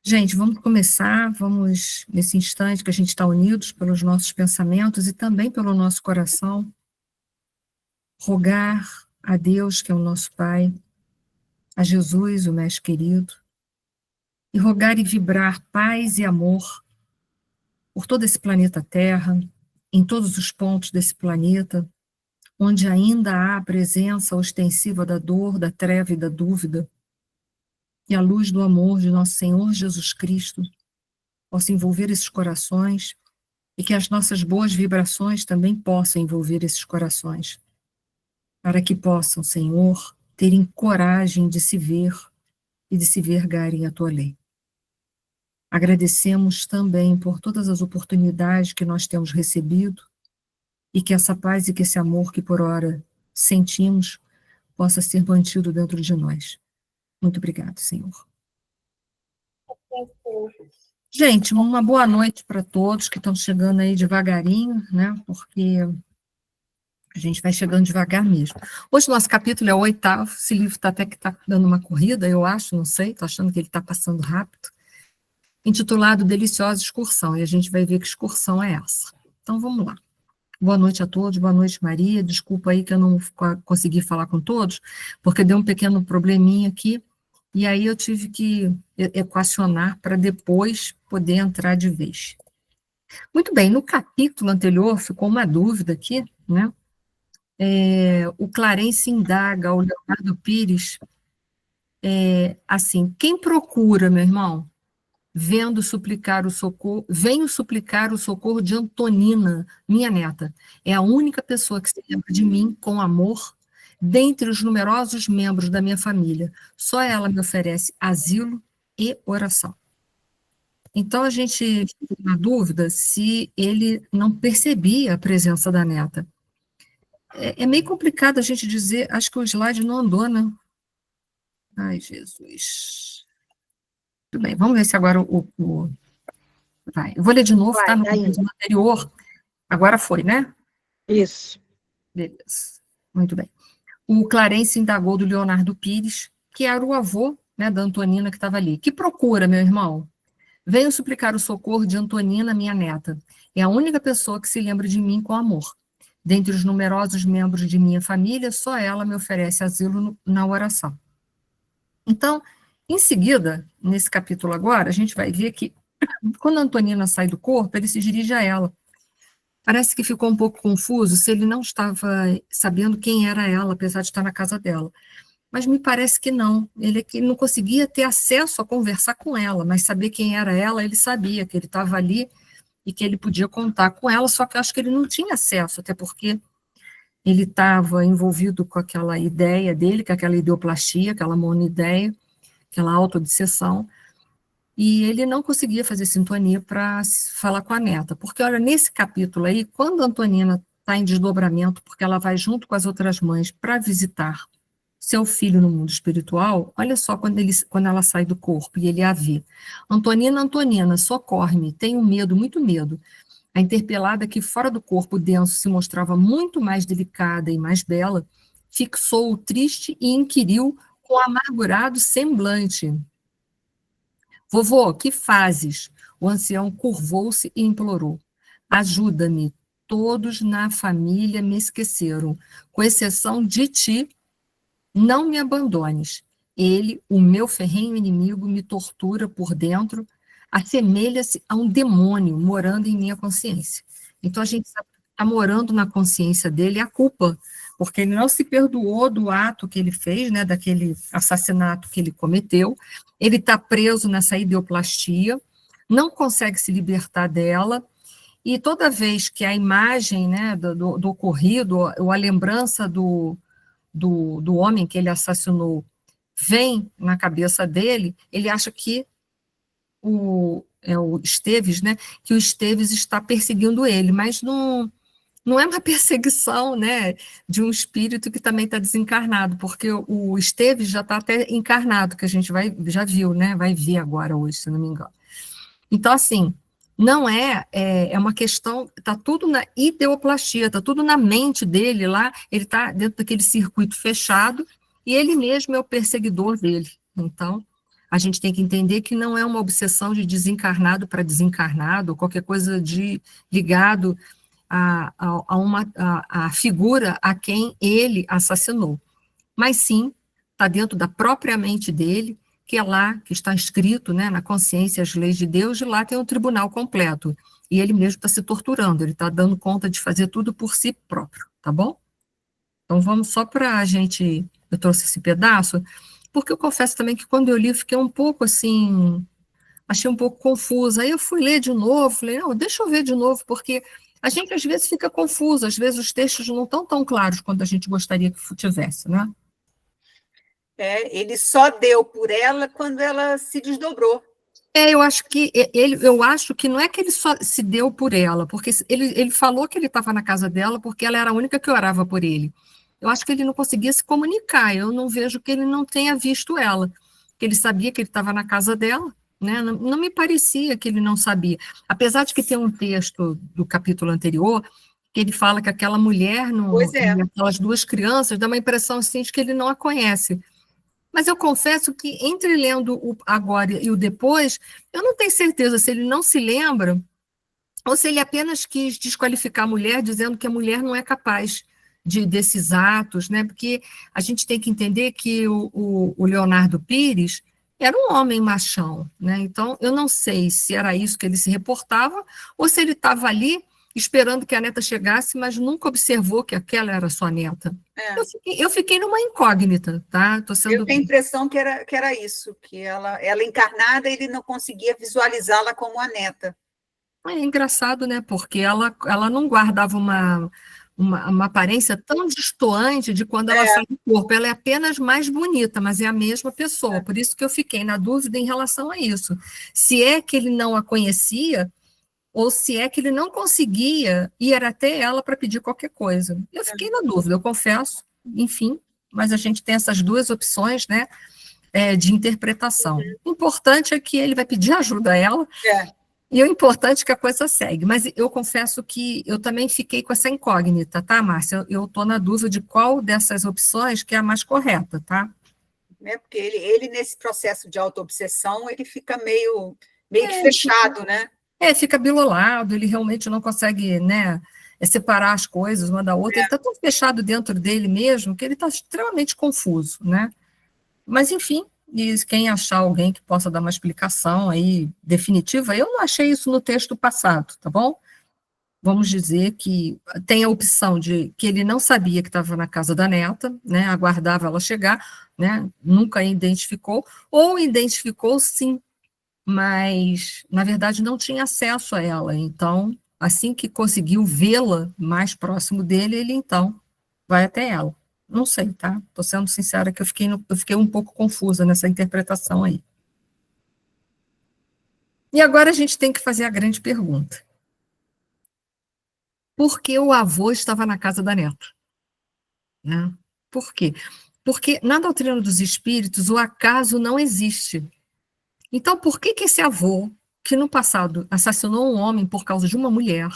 Gente, vamos começar, vamos, nesse instante que a gente está unidos pelos nossos pensamentos e também pelo nosso coração, rogar a Deus, que é o nosso Pai, a Jesus, o Mestre querido, e rogar e vibrar paz e amor por todo esse planeta Terra, em todos os pontos desse planeta, onde ainda há a presença ostensiva da dor, da treva e da dúvida, e a luz do amor de nosso Senhor Jesus Cristo possa envolver esses corações, e que as nossas boas vibrações também possam envolver esses corações, para que possam, Senhor, terem coragem de se ver e de se vergarem a tua lei. Agradecemos também por todas as oportunidades que nós temos recebido, e que essa paz e que esse amor que por ora sentimos possa ser mantido dentro de nós. Muito obrigado, Senhor. Gente, uma boa noite para todos que estão chegando aí devagarinho, né, porque a gente vai chegando devagar mesmo. Hoje o nosso capítulo é o 8º, esse livro até que está dando uma corrida, eu acho, não sei, estou achando que ele está passando rápido, intitulado Deliciosa Excursão, e a gente vai ver que excursão é essa. Então vamos lá. Boa noite a todos, boa noite Maria, desculpa aí que eu não consegui falar com todos, porque deu um pequeno probleminha aqui, e aí eu tive que equacionar para depois poder entrar de vez. Muito bem, no capítulo anterior ficou uma dúvida aqui, né? O Clarence indaga ao Leonardo Pires, assim, quem procura, meu irmão, venho suplicar o socorro de Antonina, minha neta. É a única pessoa que se lembra de mim com amor, dentre os numerosos membros da minha família. Só ela me oferece asilo e oração. Então, a gente fica na dúvida se ele não percebia a presença da neta. É meio complicado a gente dizer, acho que o slide não andou, né? Ai, Jesus. Tudo bem, vamos ver se agora vai. Eu vou ler de novo, tá? No capítulo anterior. Agora foi, né? Isso. Beleza. Muito bem. O Clarence indagou do Leonardo Pires, que era o avô, né, da Antonina que estava ali. Que procura, meu irmão? Venho suplicar o socorro de Antonina, minha neta. É a única pessoa que se lembra de mim com amor. Dentre os numerosos membros de minha família, só ela me oferece asilo na oração. Então, em seguida, nesse capítulo agora, a gente vai ver que, quando a Antonina sai do corpo, ele se dirige a ela. Parece que ficou um pouco confuso se ele não estava sabendo quem era ela, apesar de estar na casa dela. Mas me parece que não. Ele não conseguia ter acesso a conversar com ela, mas saber quem era ela, ele sabia que ele estava ali e que ele podia contar com ela, só que eu acho que ele não tinha acesso, até porque ele estava envolvido com aquela ideia dele, com aquela ideoplastia, aquela monoideia, aquela autoobsessão, e ele não conseguia fazer sintonia para falar com a neta, porque, olha, nesse capítulo aí, quando a Antonina está em desdobramento, porque ela vai junto com as outras mães para visitar seu filho no mundo espiritual, olha só quando ela sai do corpo e ele a vê. Antonina, Antonina, socorre-me, tenho medo, muito medo. A interpelada, que fora do corpo denso se mostrava muito mais delicada e mais bela, fixou-o triste e inquiriu com amargurado semblante. Vovô, que fazes? O ancião curvou-se e implorou. Ajuda-me. Todos na família me esqueceram, com exceção de ti. Não me abandones. Ele, o meu ferrenho inimigo, me tortura por dentro, assemelha-se a um demônio morando em minha consciência. Então, a gente sabe que está morando na consciência dele a culpa, porque ele não se perdoou do ato que ele fez, né, daquele assassinato que ele cometeu, ele está preso nessa ideoplastia, não consegue se libertar dela, e toda vez que a imagem, né, do ocorrido, ou a lembrança do homem que ele assassinou vem na cabeça dele, ele acha que o Esteves, né, que o Esteves está perseguindo ele, mas não é uma perseguição, né, de um espírito que também está desencarnado, porque o Esteves já está até encarnado, que a gente já viu, né, vai ver agora hoje, se não me engano. Então, assim, não é uma questão, está tudo na ideoplastia, está tudo na mente dele lá, ele está dentro daquele circuito fechado, e ele mesmo é o perseguidor dele. Então, a gente tem que entender que não é uma obsessão de desencarnado para desencarnado, ou qualquer coisa ligado a figura a quem ele assassinou. Mas sim, está dentro da própria mente dele, que é lá que está escrito, né, na consciência as leis de Deus, e lá tem um tribunal completo. E ele mesmo está se torturando, ele está dando conta de fazer tudo por si próprio, tá bom? Então vamos só para a gente, eu trouxe esse pedaço, porque eu confesso também que quando eu li, eu fiquei um pouco assim, achei um pouco confusa. Aí eu fui ler de novo, falei, não, deixa eu ver de novo, porque a gente às vezes fica confuso, às vezes os textos não estão tão claros quanto a gente gostaria que tivesse, né? Ele só deu por ela quando ela se desdobrou. Eu acho que não é que ele só se deu por ela, porque ele falou que ele estava na casa dela porque ela era a única que orava por ele. Eu acho que ele não conseguia se comunicar, eu não vejo que ele não tenha visto ela, que ele sabia que ele estava na casa dela, né? Não, não me parecia que ele não sabia. Apesar de que tem um texto do capítulo anterior que ele fala que aquela mulher Pois é. e aquelas duas crianças dá uma impressão assim de que ele não a conhece. Mas eu confesso que entre lendo o agora e o depois, eu não tenho certeza se ele não se lembra ou se ele apenas quis desqualificar a mulher, dizendo que a mulher não é capaz desses atos, né? Porque a gente tem que entender que o Leonardo Pires era um homem machão, né? Então, eu não sei se era isso que ele se reportava ou se ele estava ali esperando que a neta chegasse, mas nunca observou que aquela era sua neta. Eu fiquei numa incógnita, tá? Eu tenho a impressão que era isso, que ela encarnada, ele não conseguia visualizá-la como a neta. É engraçado, né? Porque ela não guardava uma aparência tão destoante de quando ela sai do corpo. Ela é apenas mais bonita, mas é a mesma pessoa. Por isso que eu fiquei na dúvida em relação a isso. Se é que ele não a conhecia, ou se é que ele não conseguia ir até ela para pedir qualquer coisa. Eu fiquei na dúvida, eu confesso, enfim, mas a gente tem essas duas opções, né, de interpretação. O importante é que ele vai pedir ajuda a ela, e o importante é que a coisa segue. Mas eu confesso que eu também fiquei com essa incógnita, tá, Márcia? Eu estou na dúvida de qual dessas opções que é a mais correta, tá? Porque ele nesse processo de autoobsessão, ele fica meio que fechado, né? Fica bilolado, ele realmente não consegue, né, separar as coisas uma da outra, ele está tão fechado dentro dele mesmo que ele está extremamente confuso, né? Mas, enfim, e quem achar alguém que possa dar uma explicação aí definitiva, eu não achei isso no texto passado, tá bom? Vamos dizer que tem a opção de que ele não sabia que estava na casa da neta, né, aguardava ela chegar, né, nunca a identificou, ou identificou sim, mas, na verdade, não tinha acesso a ela. Então, assim que conseguiu vê-la mais próximo dele, ele, então, vai até ela. Não sei, tá? Estou sendo sincera que eu fiquei um pouco confusa nessa interpretação aí. E agora a gente tem que fazer a grande pergunta. Por que o avô estava na casa da neta? Né? Por quê? Porque na doutrina dos espíritos, o acaso não existe. Então, por que esse avô, que no passado assassinou um homem por causa de uma mulher,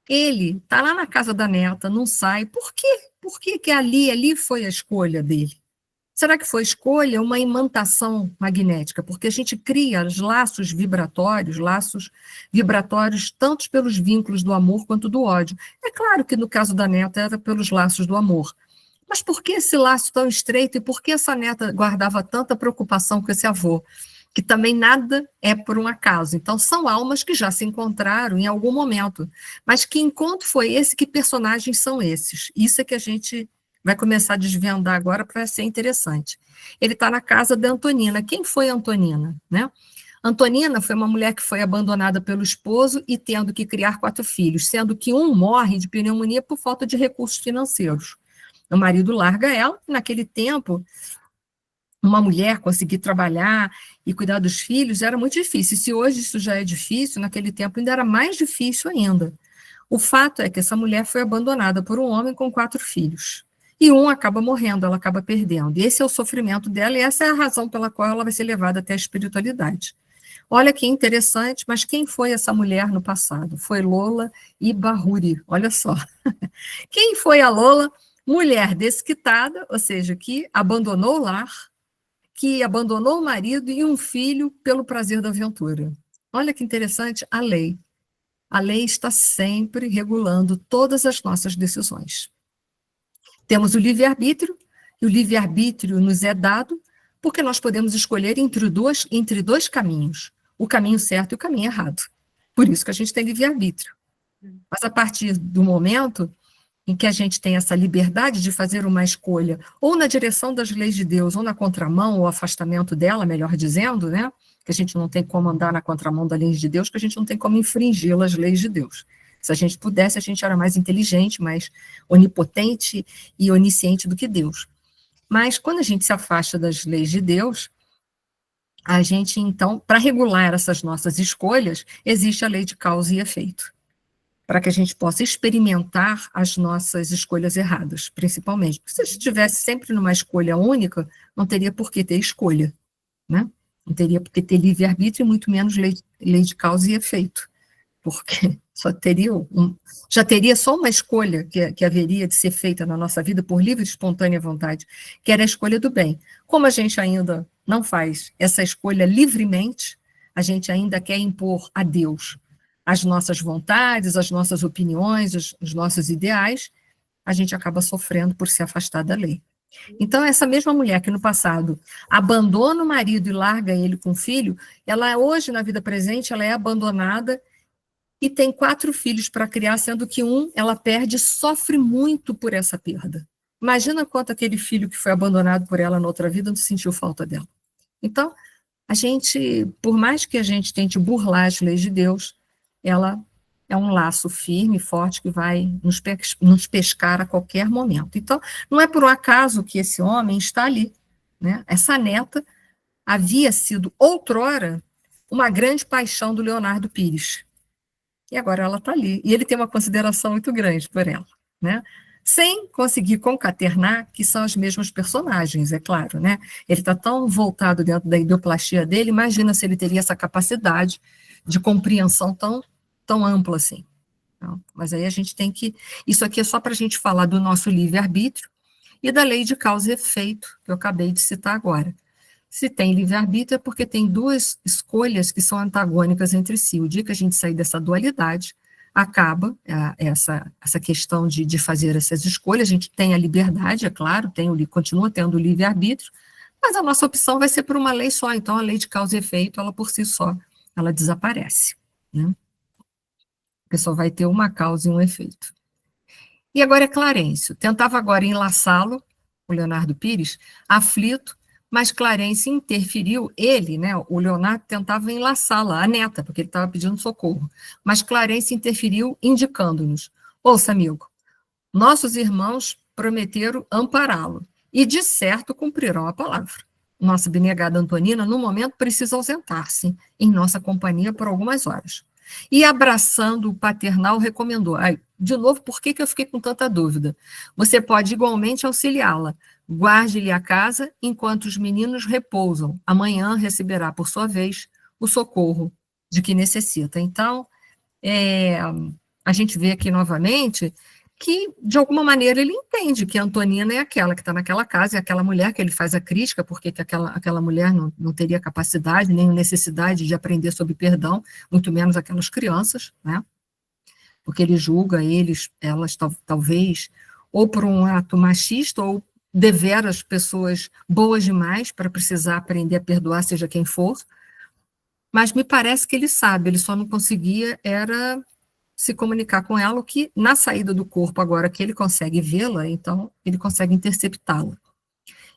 ele está lá na casa da neta, não sai, por quê? Por que que ali foi a escolha dele? Será que foi escolha uma imantação magnética? Porque a gente cria os laços vibratórios, tanto pelos vínculos do amor quanto do ódio. É claro que no caso da neta era pelos laços do amor. Mas por que esse laço tão estreito e por que essa neta guardava tanta preocupação com esse avô? Que também nada é por um acaso. Então, são almas que já se encontraram em algum momento. Mas que encontro foi esse? Que personagens são esses? Isso é que a gente vai começar a desvendar agora para ser interessante. Ele está na casa da Antonina. Quem foi Antonina? Né? Antonina foi uma mulher que foi abandonada pelo esposo e tendo que criar 4 filhos, sendo que um morre de pneumonia por falta de recursos financeiros. O marido larga ela, e naquele tempo, uma mulher conseguir trabalhar e cuidar dos filhos era muito difícil. Se hoje isso já é difícil, naquele tempo ainda era mais difícil ainda. O fato é que essa mulher foi abandonada por um homem com 4 filhos. E um acaba morrendo, ela acaba perdendo. E esse é o sofrimento dela, e essa é a razão pela qual ela vai ser levada até a espiritualidade. Olha que interessante, mas quem foi essa mulher no passado? Foi Lola Ibahuri, olha só. Quem foi a Lola? Mulher desquitada, ou seja, que abandonou o lar, que abandonou o marido e um filho pelo prazer da aventura. Olha que interessante a lei. A lei está sempre regulando todas as nossas decisões. Temos o livre-arbítrio, e o livre-arbítrio nos é dado porque nós podemos escolher entre dois caminhos, o caminho certo e o caminho errado. Por isso que a gente tem livre-arbítrio. Mas a partir do momento em que a gente tem essa liberdade de fazer uma escolha, ou na direção das leis de Deus, ou na contramão, ou afastamento dela, melhor dizendo, né? Que a gente não tem como andar na contramão das leis de Deus, que a gente não tem como infringi as leis de Deus. Se a gente pudesse, a gente era mais inteligente, mais onipotente e onisciente do que Deus. Mas quando a gente se afasta das leis de Deus, a gente, então, para regular essas nossas escolhas, existe a lei de causa e efeito, para que a gente possa experimentar as nossas escolhas erradas, principalmente. Porque se a gente estivesse sempre numa escolha única, não teria por que ter escolha, né? Não teria por que ter livre-arbítrio e muito menos lei de causa e efeito, porque já teria só uma escolha que haveria de ser feita na nossa vida por livre e espontânea vontade, que era a escolha do bem. Como a gente ainda não faz essa escolha livremente, a gente ainda quer impor a Deus as nossas vontades, as nossas opiniões, os nossos ideais, a gente acaba sofrendo por se afastar da lei. Então, essa mesma mulher que no passado abandona o marido e larga ele com o filho, ela hoje, na vida presente, ela é abandonada e tem 4 filhos para criar, sendo que um ela perde e sofre muito por essa perda. Imagina quanto aquele filho que foi abandonado por ela na outra vida não sentiu falta dela. Então, a gente, por mais que a gente tente burlar as leis de Deus, ela é um laço firme, forte, que vai nos pescar a qualquer momento. Então, não é por um acaso que esse homem está ali, né? Essa neta havia sido, outrora, uma grande paixão do Leonardo Pires. E agora ela está ali. E ele tem uma consideração muito grande por ela, né? Sem conseguir concatenar que são os mesmos personagens, é claro, né? Ele está tão voltado dentro da ideoplastia dele, imagina se ele teria essa capacidade de compreensão tão ampla assim. Então, mas aí a gente tem que... Isso aqui é só para a gente falar do nosso livre-arbítrio e da lei de causa e efeito, que eu acabei de citar agora. Se tem livre-arbítrio é porque tem 2 escolhas que são antagônicas entre si. O dia que a gente sair dessa dualidade, acaba essa questão de fazer essas escolhas. A gente tem a liberdade, é claro, continua tendo o livre-arbítrio, mas a nossa opção vai ser por uma lei só. Então, a lei de causa e efeito, ela por si só, ela desaparece, né? Porque só vai ter uma causa e um efeito. E agora é Clarencio. Tentava agora enlaçá-lo, o Leonardo Pires, aflito, mas Clarencio interferiu, ele, né, o Leonardo tentava enlaçá-la, a neta, porque ele estava pedindo socorro, mas Clarencio interferiu indicando-nos, ouça, amigo, nossos irmãos prometeram ampará-lo, e de certo cumprirão a palavra. Nossa abnegada Antonina, no momento, precisa ausentar-se em nossa companhia por algumas horas. E abraçando o paternal, recomendou, de novo, por que eu fiquei com tanta dúvida? Você pode igualmente auxiliá-la, guarde-lhe a casa enquanto os meninos repousam. Amanhã receberá, por sua vez, o socorro de que necessita. Então, a gente vê aqui novamente que, de alguma maneira, ele entende que a Antonina é aquela que está naquela casa, é aquela mulher que ele faz a crítica, porque que aquela mulher não teria capacidade, nem necessidade de aprender sobre perdão, muito menos aquelas crianças, né? Porque ele julga elas talvez, ou por um ato machista, ou deveras pessoas boas demais para precisar aprender a perdoar, seja quem for, mas me parece que ele sabe, ele só não conseguia era se comunicar com ela, o que na saída do corpo, agora que ele consegue vê-la, então ele consegue interceptá-la.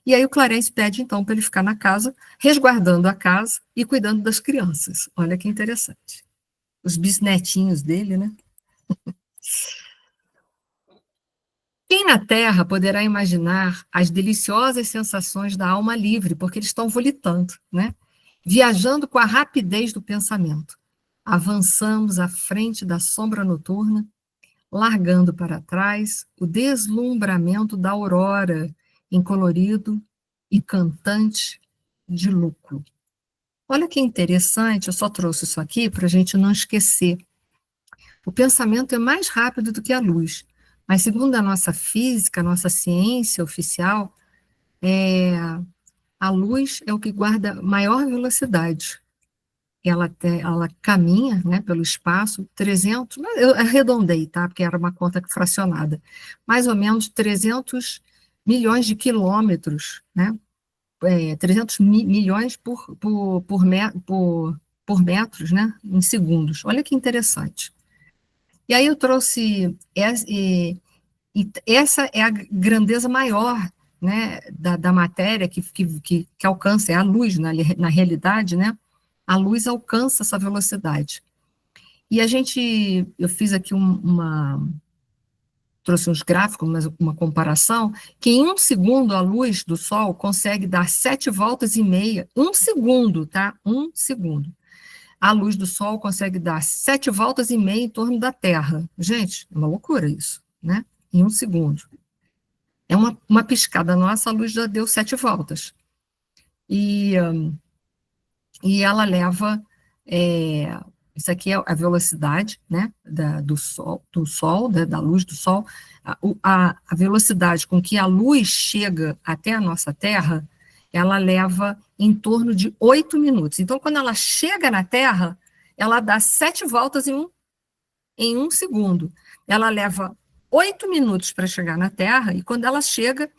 E aí o Clarence pede, então, para ele ficar na casa, resguardando a casa e cuidando das crianças. Olha que interessante. Os bisnetinhos dele, né? Quem na Terra poderá imaginar as deliciosas sensações da alma livre, porque eles estão volitando, né? Viajando com a rapidez do pensamento. Avançamos à frente da sombra noturna, largando para trás o deslumbramento da aurora em colorido e cantante de lucro. Olha que interessante, eu só trouxe isso aqui para a gente não esquecer. O pensamento é mais rápido do que a luz, mas segundo a nossa física, a nossa ciência oficial, A luz é o que guarda maior velocidade. Ela caminha, né, pelo espaço, 300, eu arredondei, tá, porque era uma conta fracionada, mais ou menos 300 milhões de quilômetros, né, 300 milhões por metros, né, em segundos. Olha que interessante. E aí eu trouxe, essa é a grandeza maior, né, da matéria que alcança, é a luz, na realidade, né, a luz alcança essa velocidade. E eu fiz aqui trouxe uns gráficos, uma comparação, que em 1 segundo a luz do Sol consegue dar 7 voltas e meia, 1 segundo, tá? 1 segundo. A luz do Sol consegue dar 7 voltas e meia em torno da Terra. Gente, é uma loucura isso, né? Em 1 segundo. É uma piscada nossa, a luz já deu 7 voltas. E ela leva, isso aqui é a velocidade, né, do Sol, da luz do Sol, a velocidade com que a luz chega até a nossa Terra, ela leva em torno de 8 minutos. Então, quando ela chega na Terra, ela dá 7 voltas em 1 segundo. Ela leva 8 minutos para chegar na Terra, e quando ela chega,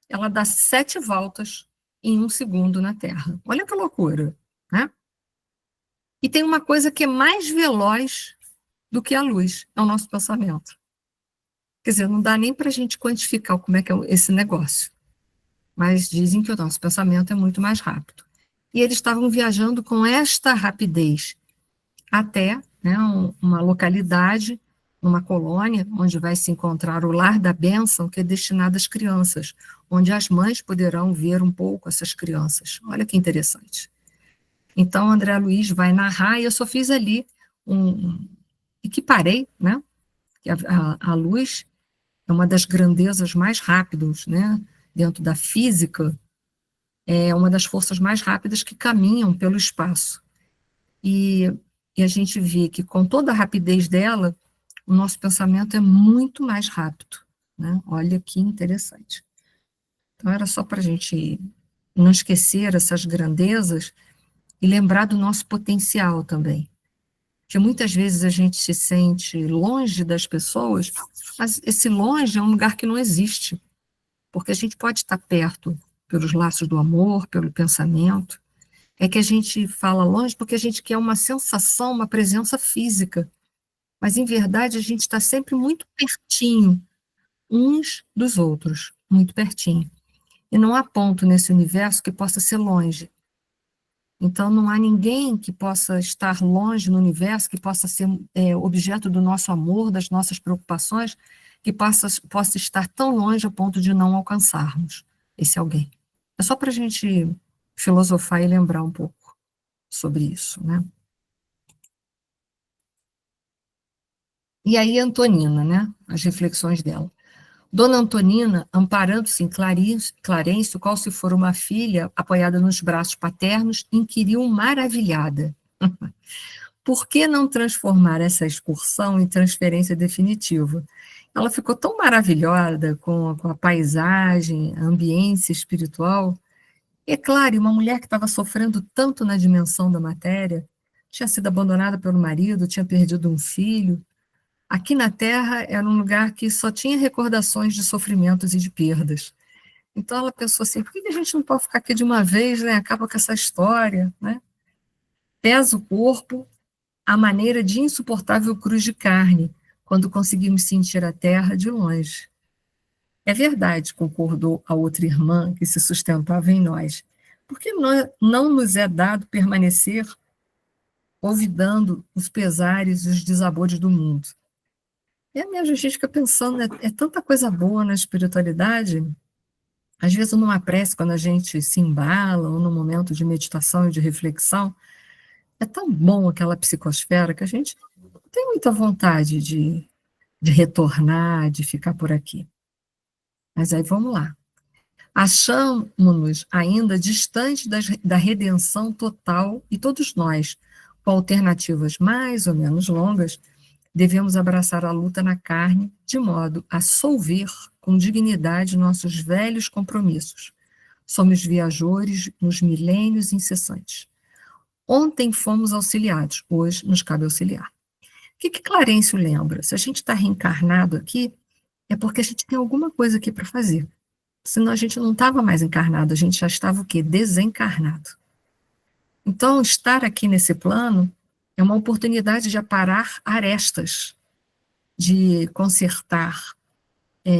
ela dá 7 voltas em 1 segundo na Terra. Olha que loucura, né? E tem uma coisa que é mais veloz do que a luz, é o nosso pensamento. Quer dizer, não dá nem para a gente quantificar como é que é esse negócio. Mas dizem que o nosso pensamento é muito mais rápido. E eles estavam viajando com esta rapidez até, né, uma localidade, uma colônia, onde vai se encontrar o lar da bênção, que é destinado às crianças, onde as mães poderão ver um pouco essas crianças. Olha que interessante. Então, André Luiz vai narrar, e eu só fiz ali equiparei, né, que a luz é uma das grandezas mais rápidas, né, dentro da física, é uma das forças mais rápidas que caminham pelo espaço. E a gente vê que com toda a rapidez dela, o nosso pensamento é muito mais rápido, né? Olha que interessante. Então, era só para a gente não esquecer essas grandezas e lembrar do nosso potencial também. Porque muitas vezes a gente se sente longe das pessoas, mas esse longe é um lugar que não existe, porque a gente pode estar perto pelos laços do amor, pelo pensamento. É que a gente fala longe porque a gente quer uma sensação, uma presença física, mas em verdade a gente está sempre muito pertinho uns dos outros, muito pertinho. E não há ponto nesse universo que possa ser longe. Então, não há ninguém que possa estar longe no universo, que possa ser objeto do nosso amor, das nossas preocupações, que possa estar tão longe a ponto de não alcançarmos esse alguém. É só para a gente filosofar e lembrar um pouco sobre isso, né? E aí, Antonina, né? As reflexões dela. Dona Antonina, amparando-se em Clarencio, qual se for uma filha, apoiada nos braços paternos, inquiriu maravilhada. Por que não transformar essa excursão em transferência definitiva? Ela ficou tão maravilhada com a paisagem, a ambiência espiritual. E é claro, uma mulher que estava sofrendo tanto na dimensão da matéria, tinha sido abandonada pelo marido, tinha perdido um filho. Aqui na Terra era um lugar que só tinha recordações de sofrimentos e de perdas. Então ela pensou assim, por que a gente não pode ficar aqui de uma vez, né? Acaba com essa história, né? Pesa o corpo a maneira de insuportável cruz de carne, quando conseguimos sentir a terra de longe. É verdade, concordou a outra irmã que se sustentava em nós. Por que não nos é dado permanecer olvidando os pesares e os desabores do mundo? E a minha gente fica pensando, é tanta coisa boa na espiritualidade. Às vezes, numa prece, quando a gente se embala, ou num momento de meditação e de reflexão, é tão bom aquela psicosfera que a gente não tem muita vontade de retornar, de ficar por aqui. Mas aí vamos lá. Achamos-nos ainda distantes da redenção total e todos nós, com alternativas mais ou menos longas, devemos abraçar a luta na carne, de modo a solver com dignidade nossos velhos compromissos, Somos viajores nos milênios incessantes. Ontem fomos auxiliados, hoje nos cabe auxiliar. O que Clarencio lembra? Se a gente está reencarnado aqui, é porque a gente tem alguma coisa aqui para fazer. Senão a gente não estava mais encarnado, a gente já estava o quê? Desencarnado. Então, estar aqui nesse plano é uma oportunidade de aparar arestas, de consertar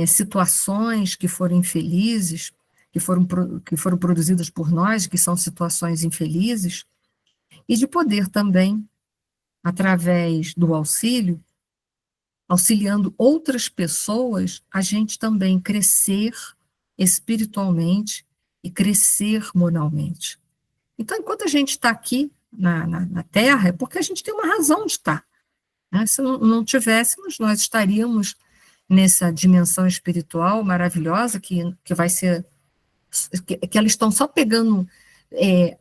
situações que foram infelizes, que foram produzidas por nós, que são situações infelizes, e de poder também, através do auxílio, auxiliando outras pessoas, a gente também crescer espiritualmente e crescer moralmente. Então, enquanto a gente está aqui na Terra, é porque a gente tem uma razão de estar. Né? Se não tivéssemos, nós estaríamos nessa dimensão espiritual maravilhosa que vai ser, que elas estão só pegando,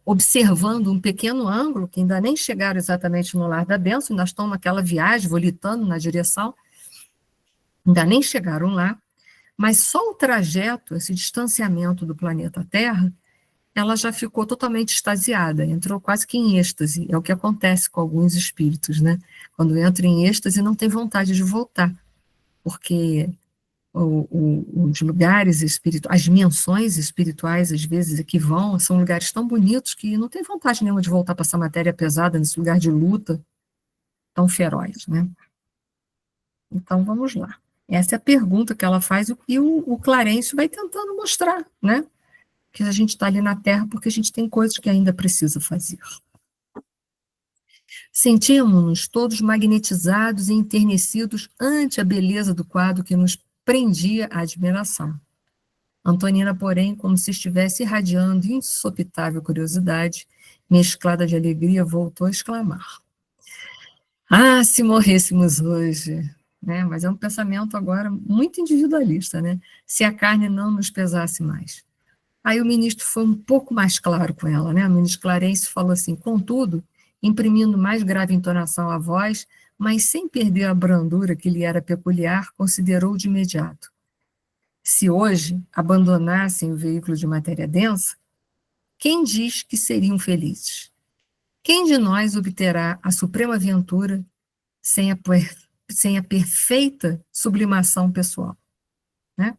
observando um pequeno ângulo, que ainda nem chegaram exatamente no lar da bênção, ainda estão naquela viagem, volitando na direção, ainda nem chegaram lá, mas só o trajeto, esse distanciamento do planeta Terra, ela já ficou totalmente extasiada, entrou quase que em êxtase, é o que acontece com alguns espíritos, né? Quando entra em êxtase, não tem vontade de voltar, porque os lugares espirituais, as dimensões espirituais, às vezes, que vão, são lugares tão bonitos que não tem vontade nenhuma de voltar para essa matéria pesada, nesse lugar de luta tão feroz, né? Então, vamos lá. Essa é a pergunta que ela faz, e o Clarencio vai tentando mostrar, né? Que a gente está ali na Terra porque a gente tem coisas que ainda precisa fazer. Sentíamos-nos todos magnetizados e enternecidos ante a beleza do quadro que nos prendia à admiração. Antonina, porém, como se estivesse irradiando insopitável curiosidade, mesclada de alegria, voltou a exclamar: "Ah, se morrêssemos hoje!" Né? Mas é um pensamento agora muito individualista, né? Se a carne não nos pesasse mais. Aí o ministro foi um pouco mais claro com ela, né? O ministro Clarencio falou assim: contudo, imprimindo mais grave entonação à voz, mas sem perder a brandura que lhe era peculiar, considerou de imediato: se hoje abandonassem o veículo de matéria densa, quem diz que seriam felizes? Quem de nós obterá a suprema ventura sem a perfeita sublimação pessoal, né?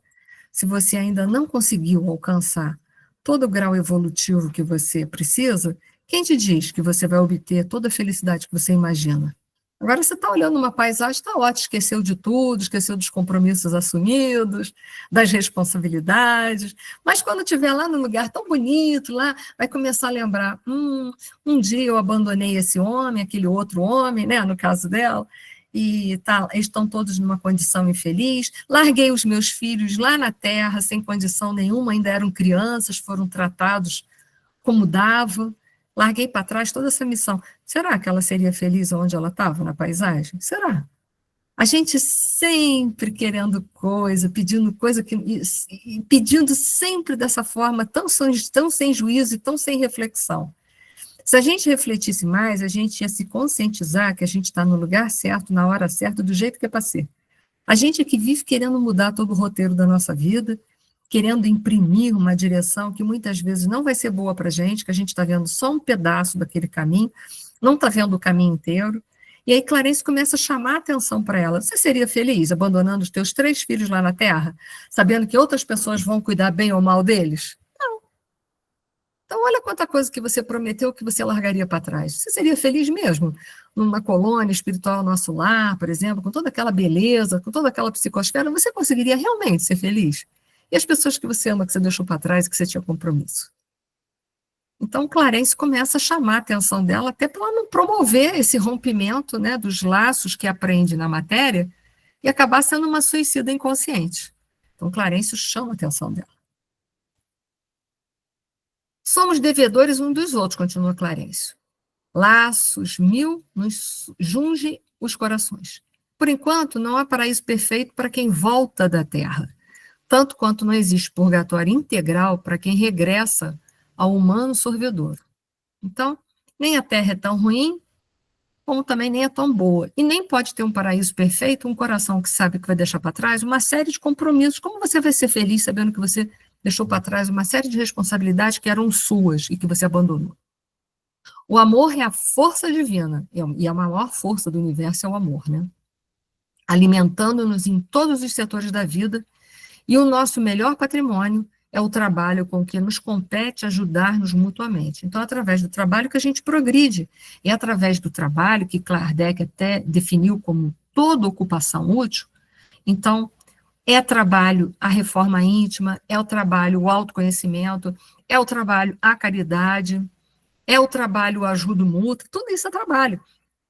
Se você ainda não conseguiu alcançar todo o grau evolutivo que você precisa, quem te diz que você vai obter toda a felicidade que você imagina? Agora você está olhando uma paisagem, está ótimo, esqueceu de tudo, esqueceu dos compromissos assumidos, das responsabilidades, mas quando estiver lá num lugar tão bonito, lá, vai começar a lembrar, um dia eu abandonei esse homem, aquele outro homem, né, no caso dela, e estão todos numa condição infeliz, larguei os meus filhos lá na terra, sem condição nenhuma, ainda eram crianças, foram tratados como dava, larguei para trás toda essa missão. Será que ela seria feliz onde ela estava, na paisagem? Será? A gente sempre querendo coisa, pedindo coisa, e pedindo sempre dessa forma, tão sem juízo e tão sem reflexão. Se a gente refletisse mais, a gente ia se conscientizar que a gente está no lugar certo, na hora certa, do jeito que é para ser. A gente é que vive querendo mudar todo o roteiro da nossa vida, querendo imprimir uma direção que muitas vezes não vai ser boa para a gente, que a gente está vendo só um pedaço daquele caminho, não está vendo o caminho inteiro. E aí Clarencio começa a chamar a atenção para ela. Você seria feliz abandonando os teus 3 filhos lá na Terra, sabendo que outras pessoas vão cuidar bem ou mal deles? Então, olha quanta coisa que você prometeu que você largaria para trás. Você seria feliz mesmo? Numa colônia espiritual nosso lar, por exemplo, com toda aquela beleza, com toda aquela psicosfera, você conseguiria realmente ser feliz? E as pessoas que você ama, que você deixou para trás, que você tinha compromisso? Então, Clarencio começa a chamar a atenção dela, até para ela não promover esse rompimento, né, dos laços que aprende na matéria e acabar sendo uma suicida inconsciente. Então, Clarencio chama a atenção dela. Somos devedores uns dos outros, continua Clarencio. Laços mil nos junge os corações. Por enquanto, não há paraíso perfeito para quem volta da terra, tanto quanto não existe purgatório integral para quem regressa ao humano sorvedouro. Então, nem a terra é tão ruim, como também nem é tão boa. E nem pode ter um paraíso perfeito, um coração que sabe que vai deixar para trás uma série de compromissos. Como você vai ser feliz sabendo que você deixou para trás uma série de responsabilidades que eram suas e que você abandonou. O amor é a força divina, e a maior força do universo é o amor, né? Alimentando-nos em todos os setores da vida, e o nosso melhor patrimônio é o trabalho com que nos compete ajudar-nos mutuamente. Então, através do trabalho que a gente progride, é através do trabalho que Kardec até definiu como toda ocupação útil. Então, é trabalho a reforma íntima, é o trabalho o autoconhecimento, é o trabalho a caridade, é o trabalho o ajuda mútua, tudo isso é trabalho.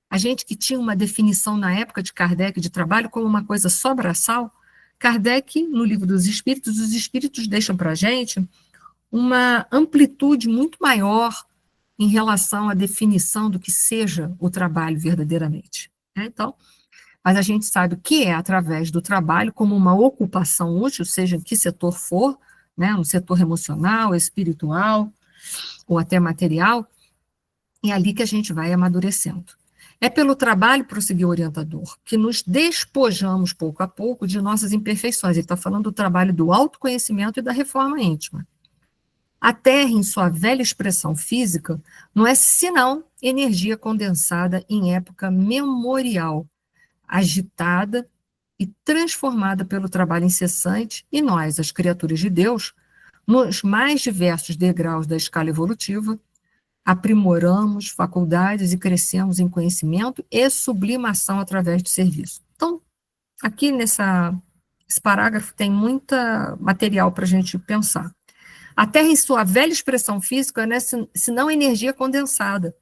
A gente que tinha uma definição na época de Kardec de trabalho como uma coisa só braçal, Kardec, no Livro dos Espíritos, os Espíritos deixam para a gente uma amplitude muito maior em relação à definição do que seja o trabalho verdadeiramente. Né? Então, mas a gente sabe que é através do trabalho como uma ocupação útil, seja em que setor for, né, no setor emocional, espiritual, ou até material, é ali que a gente vai amadurecendo. É pelo trabalho, prosseguiu o orientador, que nos despojamos pouco a pouco de nossas imperfeições. Ele está falando do trabalho do autoconhecimento e da reforma íntima. A Terra, em sua velha expressão física, não é senão energia condensada em época memorial, agitada e transformada pelo trabalho incessante, e nós, as criaturas de Deus, nos mais diversos degraus da escala evolutiva, aprimoramos faculdades e crescemos em conhecimento e sublimação através do serviço. Então, aqui esse parágrafo tem muita material para a gente pensar. A Terra, em sua velha expressão física, não é senão energia condensada.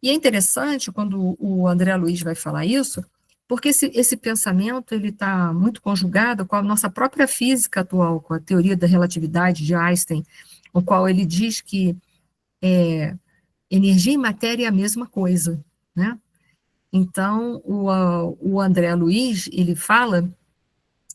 E é interessante quando o André Luiz vai falar isso, porque esse pensamento ele está muito conjugado com a nossa própria física atual, com a teoria da relatividade de Einstein, o qual ele diz que energia e matéria é a mesma coisa, né? Então, o André Luiz, ele fala,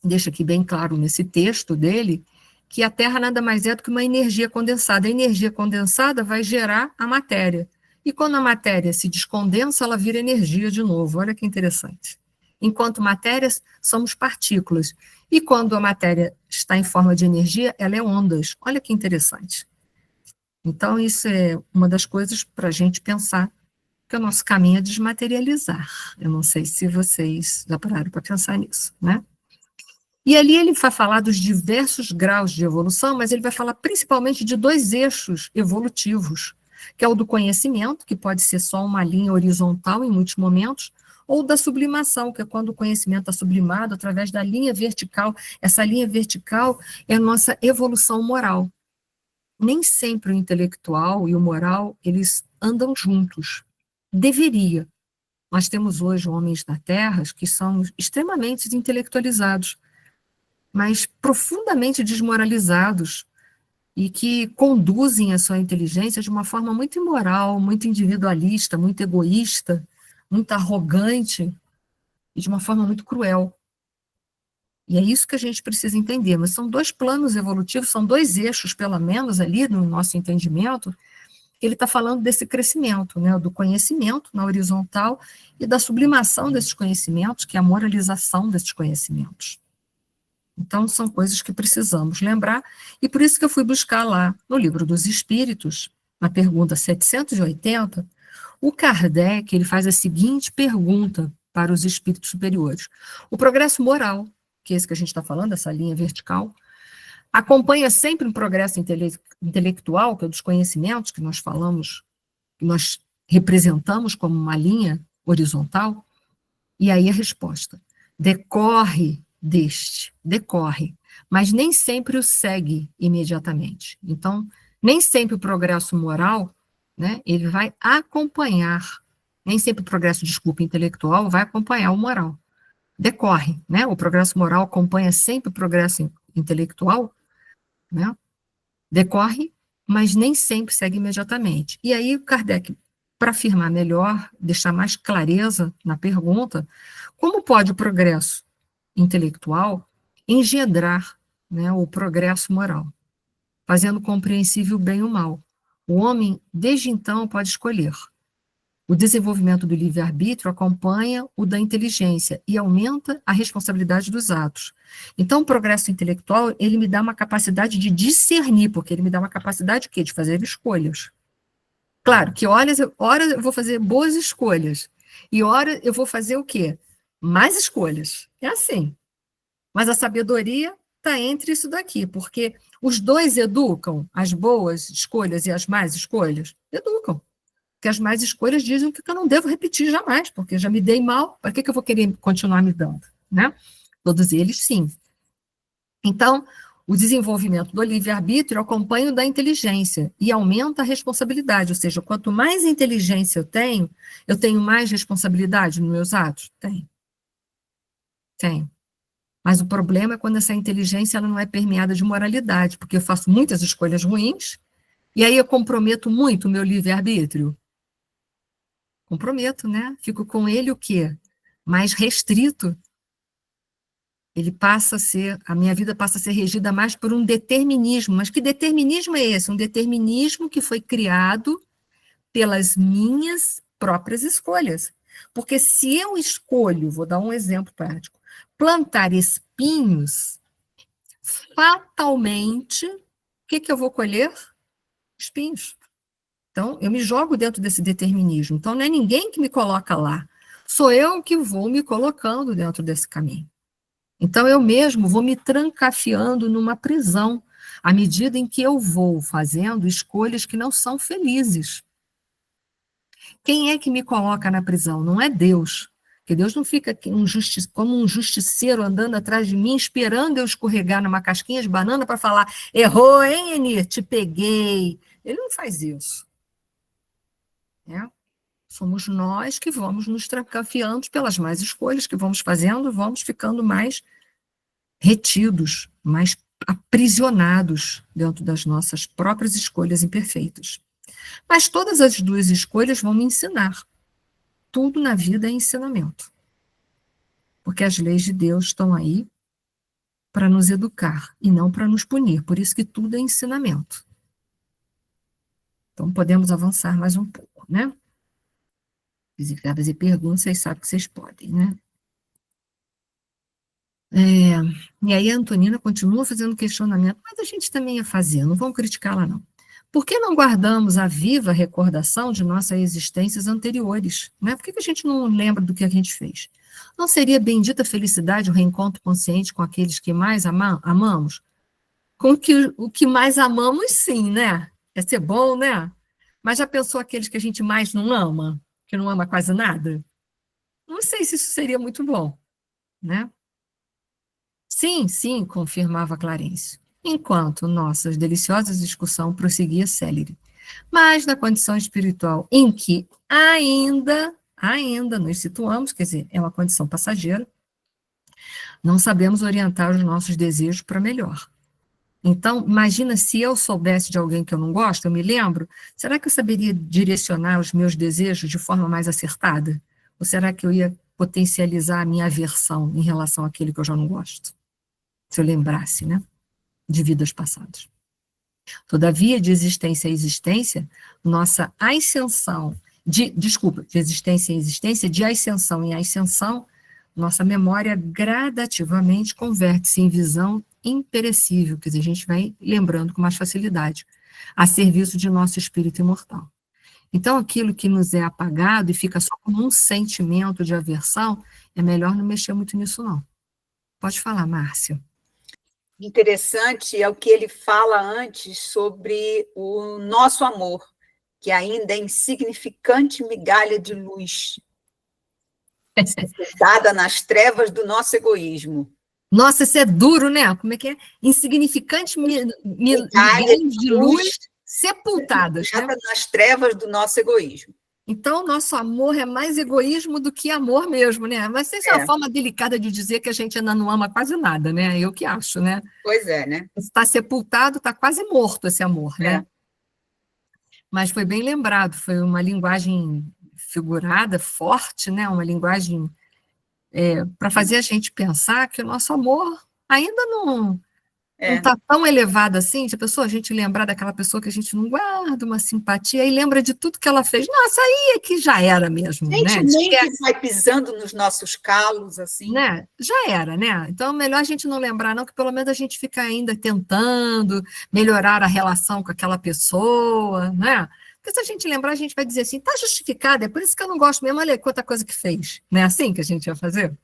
deixa aqui bem claro nesse texto dele, que a Terra nada mais é do que uma energia condensada. A energia condensada vai gerar a matéria. E quando a matéria se descondensa, ela vira energia de novo. Olha que interessante. Enquanto matérias, somos partículas. E quando a matéria está em forma de energia, ela é ondas. Olha que interessante. Então, isso é uma das coisas para a gente pensar, que o nosso caminho é desmaterializar. Eu não sei se vocês já pararam para pensar nisso, né? E ali ele vai falar dos diversos graus de evolução, mas ele vai falar principalmente de dois eixos evolutivos, que é o do conhecimento, que pode ser só uma linha horizontal em muitos momentos, ou da sublimação, que é quando o conhecimento está sublimado através da linha vertical. Essa linha vertical é a nossa evolução moral. Nem sempre o intelectual e o moral, eles andam juntos. Deveria. Nós temos hoje homens na Terra que são extremamente intelectualizados, mas profundamente desmoralizados e que conduzem a sua inteligência de uma forma muito imoral, muito individualista, muito egoísta, muito arrogante e de uma forma muito cruel. E é isso que a gente precisa entender, mas são dois planos evolutivos, são dois eixos, pelo menos, ali no nosso entendimento. Ele está falando desse crescimento, né, do conhecimento na horizontal e da sublimação desses conhecimentos, que é a moralização desses conhecimentos. Então, são coisas que precisamos lembrar, e por isso que eu fui buscar lá, no Livro dos Espíritos, na pergunta 780, o Kardec, ele faz a seguinte pergunta para os espíritos superiores. O progresso moral, que é esse que a gente está falando, essa linha vertical, acompanha sempre um progresso intelectual, que é dos conhecimentos que nós falamos, que nós representamos como uma linha horizontal, e aí a resposta, decorre, mas nem sempre o segue imediatamente. Então, nem sempre o progresso moral, né, ele vai acompanhar, nem sempre o progresso, intelectual vai acompanhar o moral. Decorre, né, o progresso moral acompanha sempre o progresso intelectual, né, decorre, mas nem sempre segue imediatamente. E aí o Kardec, para afirmar melhor, deixar mais clareza na pergunta, como pode o progresso intelectual engendrar, né, o progresso moral, fazendo compreensível o bem e o mal? O homem, desde então, pode escolher O desenvolvimento do livre-arbítrio acompanha o da inteligência e aumenta a responsabilidade dos atos. Então, o progresso intelectual, ele me dá uma capacidade de discernir, porque ele me dá uma capacidade de quê? De fazer escolhas. Claro que ora eu vou fazer boas escolhas, e ora eu vou fazer o quê? Mais escolhas. É assim. Mas a sabedoria está entre isso daqui, porque os dois educam, as boas escolhas e as más escolhas, educam. Porque as más escolhas dizem que eu não devo repetir jamais, porque já me dei mal, para que eu vou querer continuar me dando? Né? Todos eles, sim. Então, o desenvolvimento do livre-arbítrio acompanha o da inteligência e aumenta a responsabilidade, ou seja, quanto mais inteligência eu tenho mais responsabilidade nos meus atos? Tenho. Tenho. Mas o problema é quando essa inteligência ela não é permeada de moralidade, porque eu faço muitas escolhas ruins, e aí eu comprometo muito o meu livre-arbítrio. Comprometo, né? Fico com ele o quê? Mais restrito. Ele passa a ser, a minha vida passa a ser regida mais por um determinismo. Mas que determinismo é esse? Um determinismo que foi criado pelas minhas próprias escolhas. Porque se eu escolho, vou dar um exemplo prático, plantar espinhos, fatalmente, o que eu vou colher? Espinhos. Então, eu me jogo dentro desse determinismo. Então, não é ninguém que me coloca lá. Sou eu que vou me colocando dentro desse caminho. Então, eu mesmo vou me trancafiando numa prisão, à medida em que eu vou fazendo escolhas que não são felizes. Quem é que me coloca na prisão? Não é Deus. Porque Deus não fica como um justiceiro andando atrás de mim, esperando eu escorregar numa casquinha de banana para falar: errou, hein, Enir? Te peguei. Ele não faz isso. Né? Somos nós que vamos nos trancafiando pelas más escolhas que vamos fazendo, vamos ficando mais retidos, mais aprisionados dentro das nossas próprias escolhas imperfeitas. Mas todas as duas escolhas vão me ensinar. Tudo na vida é ensinamento. Porque as leis de Deus estão aí para nos educar e não para nos punir. Por isso que tudo é ensinamento. Então podemos avançar mais um pouco, né? Se quiser fazer perguntas, vocês sabem que vocês podem, né? E aí a Antonina continua fazendo questionamento, mas a gente também ia fazer, não vamos criticá-la, não. Por que não guardamos a viva recordação de nossas existências anteriores? Né? Por que a gente não lembra do que a gente fez? Não seria bendita felicidade o reencontro consciente com aqueles que mais amamos? Com o que mais amamos, sim, né? Ia ser bom, né? Mas já pensou aqueles que a gente mais não ama? Que não ama quase nada? Não sei se isso seria muito bom, né? Sim, sim, confirmava Clarencio, enquanto nossa deliciosa discussão prosseguia célere. Mas na condição espiritual em que ainda nos situamos, quer dizer, é uma condição passageira, não sabemos orientar os nossos desejos para melhor. Então, imagina se eu soubesse de alguém que eu não gosto, eu me lembro, será que eu saberia direcionar os meus desejos de forma mais acertada? Ou será que eu ia potencializar a minha aversão em relação àquele que eu já não gosto? Se eu lembrasse, né, de vidas passadas. Todavia, de existência a existência, nossa ascensão, de existência em existência, de ascensão em ascensão, nossa memória gradativamente converte-se em visão imperecível, quer dizer, a gente vai lembrando com mais facilidade, a serviço de nosso espírito imortal. Então, aquilo que nos é apagado e fica só como um sentimento de aversão, é melhor não mexer muito nisso, não. Pode falar, Márcia. Interessante é o que ele fala antes sobre o nosso amor, que ainda é insignificante migalha de luz, dada nas trevas do nosso egoísmo. Nossa, isso é duro, né? Como é que é? Insignificante migalhas de luz sepultadas, né? Nas trevas do nosso egoísmo. Então, nosso amor é mais egoísmo do que amor mesmo, né? Mas essa é uma forma delicada de dizer que a gente ainda não ama quase nada, né? Eu que acho, né? Pois é, né? Está sepultado, está quase morto esse amor, né? Mas foi bem lembrado, foi uma linguagem figurada, forte, né? Uma linguagem para fazer a gente pensar que o nosso amor ainda não É. está tão elevado assim, de a gente lembrar daquela pessoa que a gente não guarda uma simpatia e lembra de tudo que ela fez. Nossa, aí é que já era mesmo, né? Gente que vai pisando nos nossos calos, assim. Né? Já era, né? Então, melhor a gente não lembrar, não, que pelo menos a gente fica ainda tentando melhorar a relação com aquela pessoa, né? Porque se a gente lembrar, a gente vai dizer assim, tá justificado, é por isso que eu não gosto mesmo, olha quanta coisa que fez. Não é assim que a gente vai fazer?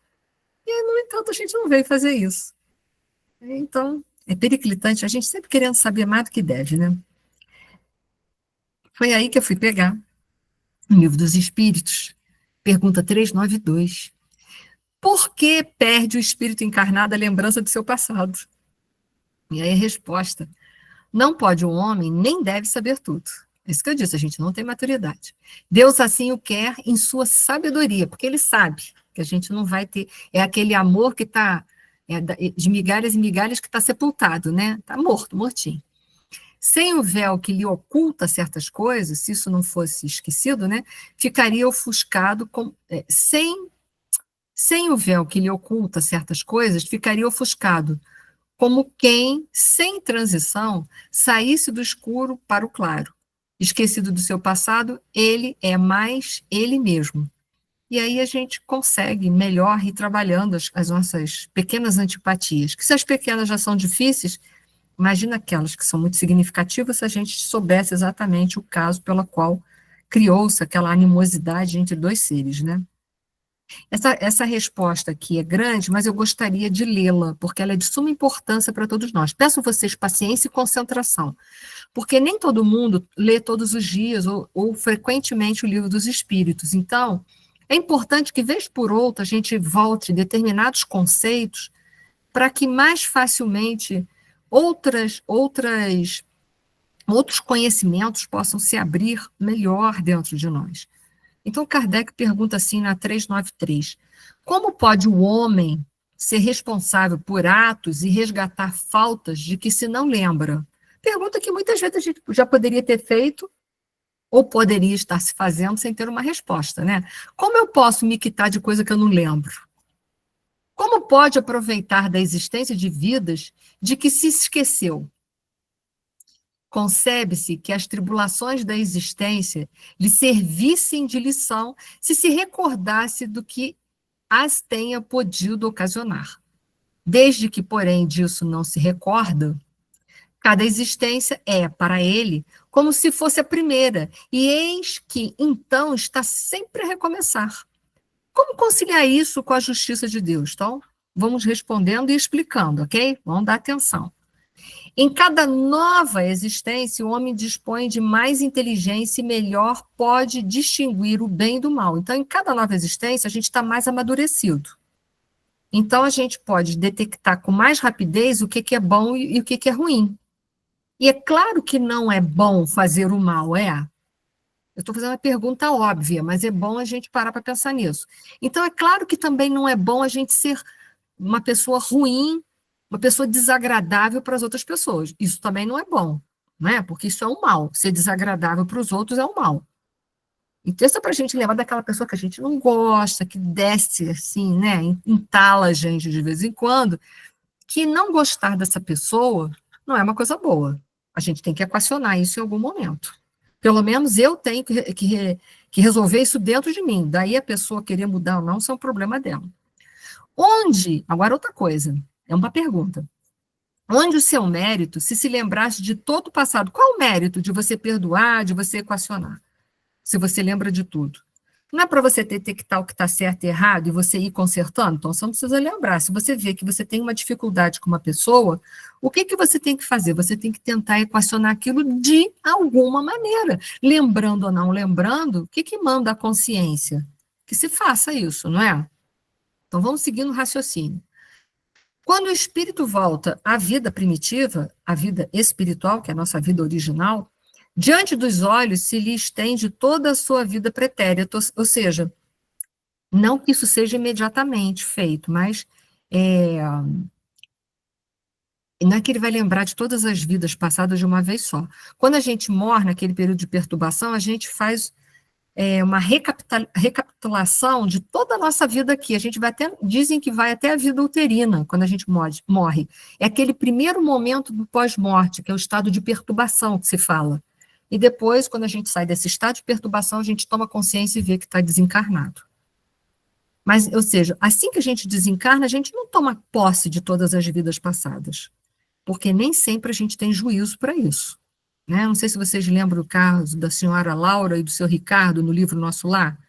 E, no entanto, a gente não veio fazer isso. Então, é periclitante, a gente sempre querendo saber mais do que deve, né? Foi aí que eu fui pegar o Livro dos Espíritos, pergunta 392. Por que perde o espírito encarnado a lembrança do seu passado? E aí a resposta: não pode o homem, nem deve saber tudo. É isso que eu disse, a gente não tem maturidade. Deus assim o quer em sua sabedoria, porque ele sabe que a gente não vai ter. É aquele amor que está, de migalhas e migalhas, que está sepultado, né? Está morto, mortinho. Sem o véu que lhe oculta certas coisas, se isso não fosse esquecido, né? Ficaria ofuscado, sem o véu que lhe oculta certas coisas, ficaria ofuscado como quem, sem transição, saísse do escuro para o claro. Esquecido do seu passado, ele é mais ele mesmo. E aí a gente consegue melhor ir trabalhando as nossas pequenas antipatias, que se as pequenas já são difíceis, imagina aquelas que são muito significativas se a gente soubesse exatamente o caso pelo qual criou-se aquela animosidade entre dois seres, né? Essa resposta aqui é grande, mas eu gostaria de lê-la, porque ela é de suma importância para todos nós. Peço a vocês paciência e concentração, porque nem todo mundo lê todos os dias ou frequentemente o Livro dos Espíritos. Então, é importante que, vez por outra, a gente volte determinados conceitos para que mais facilmente outros conhecimentos possam se abrir melhor dentro de nós. Então, Kardec pergunta assim na 393: como pode o homem ser responsável por atos e resgatar faltas de que se não lembra? Pergunta que muitas vezes a gente já poderia ter feito ou poderia estar se fazendo sem ter uma resposta, né? Como eu posso me quitar de coisa que eu não lembro? Como pode aproveitar da existência de vidas de que se esqueceu? Concebe-se que as tribulações da existência lhe servissem de lição se recordasse do que as tenha podido ocasionar. Desde que, porém, disso não se recorda, cada existência é, para ele, como se fosse a primeira, e eis que, então, está sempre a recomeçar. Como conciliar isso com a justiça de Deus? Então, vamos respondendo e explicando, ok? Vamos dar atenção. Em cada nova existência, o homem dispõe de mais inteligência e melhor pode distinguir o bem do mal. Então, em cada nova existência, a gente está mais amadurecido. Então, a gente pode detectar com mais rapidez o que é bom e o que é ruim. E é claro que não é bom fazer o mal, é? Eu estou fazendo uma pergunta óbvia, mas é bom a gente parar para pensar nisso. Então, é claro que também não é bom a gente ser uma pessoa ruim, uma pessoa desagradável para as outras pessoas. Isso também não é bom, né? Porque isso é um mal. Ser desagradável para os outros é um mal. Então, isso é para a gente lembrar daquela pessoa que a gente não gosta, que desce assim, né? Entala a gente de vez em quando, que não gostar dessa pessoa não é uma coisa boa. A gente tem que equacionar isso em algum momento. Pelo menos eu tenho que resolver isso dentro de mim. Daí a pessoa querer mudar ou não, isso é um problema dela. Onde, agora outra coisa, é uma pergunta. Onde o seu mérito, se lembrasse de todo o passado, qual o mérito de você perdoar, de você equacionar? Se você lembra de tudo. Não é para você detectar o que está certo e errado e você ir consertando? Então, você não precisa lembrar. Se você vê que você tem uma dificuldade com uma pessoa, o que você tem que fazer? Você tem que tentar equacionar aquilo de alguma maneira. Lembrando ou não lembrando, o que manda a consciência? Que se faça isso, não é? Então, vamos seguindo o raciocínio. Quando o espírito volta à vida primitiva, à vida espiritual, que é a nossa vida original, diante dos olhos se lhe estende toda a sua vida pretérita, ou seja, não que isso seja imediatamente feito, mas não é que ele vai lembrar de todas as vidas passadas de uma vez só. Quando a gente morre naquele período de perturbação, a gente faz uma recapitulação de toda a nossa vida aqui. A gente vai até, dizem que vai até a vida uterina, quando a gente morre. É aquele primeiro momento do pós-morte, que é o estado de perturbação que se fala. E depois, quando a gente sai desse estado de perturbação, a gente toma consciência e vê que está desencarnado. Mas, ou seja, assim que a gente desencarna, a gente não toma posse de todas as vidas passadas, porque nem sempre a gente tem juízo para isso. Né? Não sei se vocês lembram do caso da senhora Laura e do seu Ricardo no livro Nosso Lar,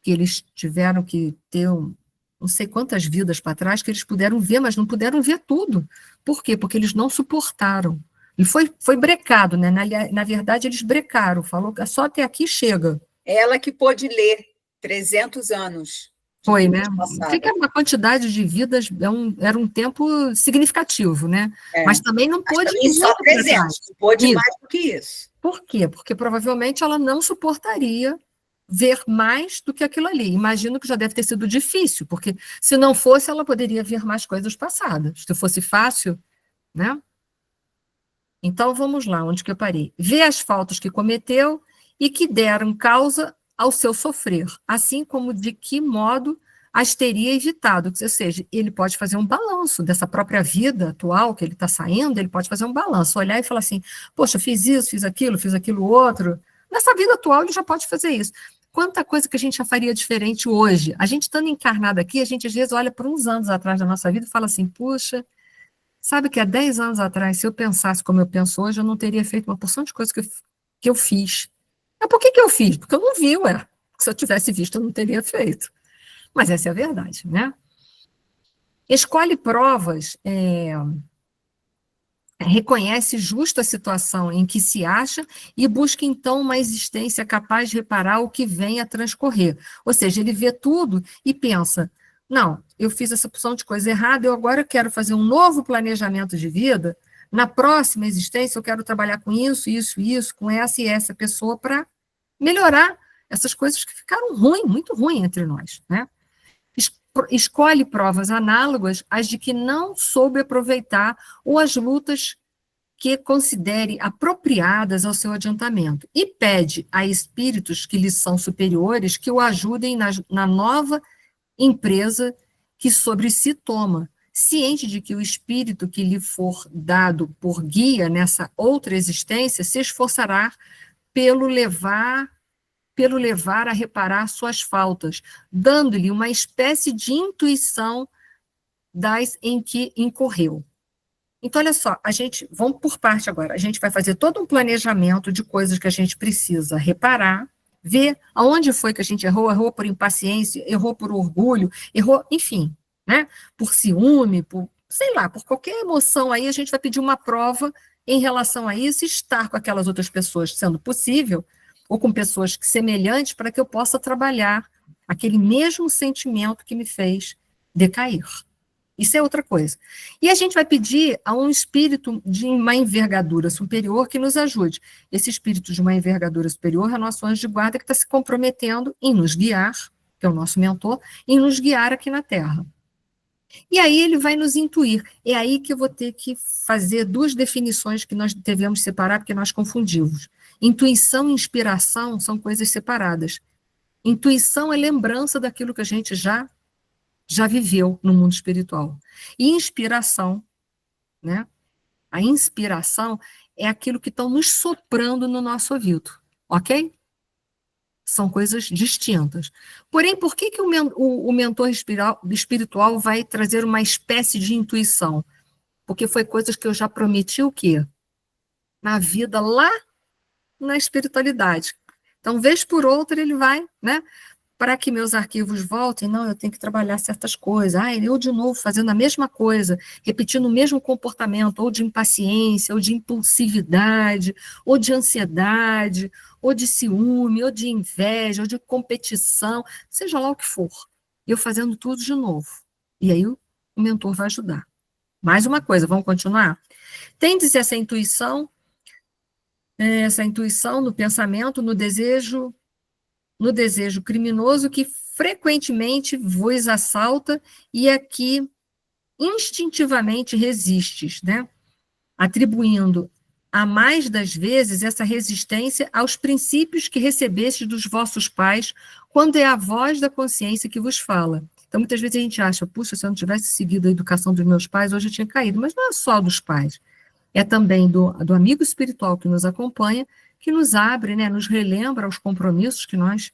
que eles tiveram que ter não sei quantas vidas para trás que eles puderam ver, mas não puderam ver tudo. Por quê? Porque eles não suportaram. E foi brecado, né? Na verdade, eles brecaram, falou que só até aqui chega. Ela que pôde ler 300 anos. Foi, né? Fica uma quantidade de vidas, era um tempo significativo, né? Mas também não pôde... Só 300, pôde mais do que isso. Por quê? Porque provavelmente ela não suportaria ver mais do que aquilo ali. Imagino que já deve ter sido difícil, porque se não fosse, ela poderia ver mais coisas passadas. Se fosse fácil, né? Então, vamos lá, onde que eu parei? Vê as faltas que cometeu e que deram causa ao seu sofrer, assim como de que modo as teria evitado. Ou seja, ele pode fazer um balanço dessa própria vida atual que ele está saindo, ele pode fazer um balanço, olhar e falar assim, poxa, fiz isso, fiz aquilo outro. Nessa vida atual ele já pode fazer isso. Quanta coisa que a gente já faria diferente hoje. A gente estando encarnado aqui, a gente às vezes olha para uns anos atrás da nossa vida e fala assim, puxa, sabe que há 10 anos atrás, se eu pensasse como eu penso hoje, eu não teria feito uma porção de coisas que eu fiz. Mas por que eu fiz? Porque eu não vi, ué. Se eu tivesse visto, eu não teria feito. Mas essa é a verdade, né? Escolhe provas, reconhece justo a situação em que se acha e busca, então, uma existência capaz de reparar o que vem a transcorrer. Ou seja, ele vê tudo e pensa, não, eu fiz essa opção de coisa errada, eu agora quero fazer um novo planejamento de vida, na próxima existência eu quero trabalhar com isso, com essa e essa pessoa para melhorar essas coisas que ficaram muito ruins entre nós, né? Escolhe provas análogas às de que não soube aproveitar ou as lutas que considere apropriadas ao seu adiantamento e pede a espíritos que lhe são superiores que o ajudem na nova empresa que sobre si toma, ciente de que o espírito que lhe for dado por guia nessa outra existência se esforçará pelo levar a reparar suas faltas, dando-lhe uma espécie de intuição das em que incorreu. Então, olha só, vamos por parte agora, a gente vai fazer todo um planejamento de coisas que a gente precisa reparar, ver aonde foi que a gente errou por impaciência, errou por orgulho, errou, enfim, né, por ciúme, sei lá, por qualquer emoção aí, a gente vai pedir uma prova em relação a isso, estar com aquelas outras pessoas, sendo possível, ou com pessoas semelhantes, para que eu possa trabalhar aquele mesmo sentimento que me fez decair. Isso é outra coisa. E a gente vai pedir a um espírito de uma envergadura superior que nos ajude. Esse espírito de uma envergadura superior é o nosso anjo de guarda que está se comprometendo em nos guiar, que é o nosso mentor, em nos guiar aqui na Terra. E aí ele vai nos intuir. É aí que eu vou ter que fazer duas definições que nós devemos separar, porque nós confundimos. Intuição e inspiração são coisas separadas. Intuição é lembrança daquilo que a gente já viveu no mundo espiritual. E inspiração, né? A inspiração é aquilo que estão nos soprando no nosso ouvido, ok? São coisas distintas. Porém, por que o mentor espiritual vai trazer uma espécie de intuição? Porque foi coisas que eu já prometi o quê? Na vida lá na espiritualidade. Então, vez por outra, ele vai, né? Para que meus arquivos voltem, não, eu tenho que trabalhar certas coisas. Eu de novo fazendo a mesma coisa, repetindo o mesmo comportamento, ou de impaciência, ou de impulsividade, ou de ansiedade, ou de ciúme, ou de inveja, ou de competição, seja lá o que for. Eu fazendo tudo de novo. E aí o mentor vai ajudar. Mais uma coisa, vamos continuar? Tem-se essa intuição no pensamento, no desejo criminoso que frequentemente vos assalta e a que instintivamente resistes, né? Atribuindo há mais das vezes essa resistência aos princípios que recebestes dos vossos pais, quando é a voz da consciência que vos fala. Então, muitas vezes a gente acha, puxa, se eu não tivesse seguido a educação dos meus pais, hoje eu tinha caído. Mas não é só dos pais, é também do amigo espiritual que nos acompanha, que nos abre, né, nos relembra os compromissos que nós